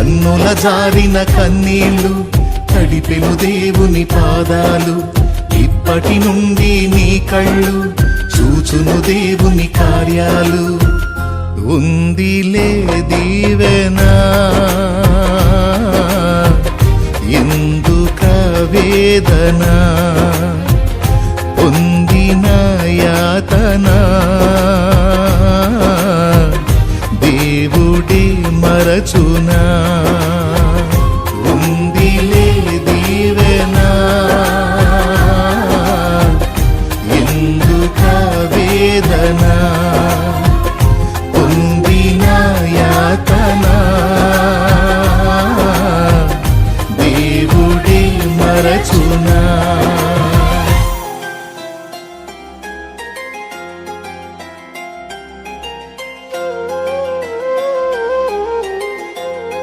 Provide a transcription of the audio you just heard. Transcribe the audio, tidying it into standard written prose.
కన్నుల జారిన కన్నీళ్లు తడిపెను దేవుని పాదాలు. ఇప్పటి నుండి నీ కళ్ళు చూచును దేవుని కార్యాలు. ఉందిలే దీవెనా ఎందుక వేదన, పొందిన యాతన దేవుడే మరచునా.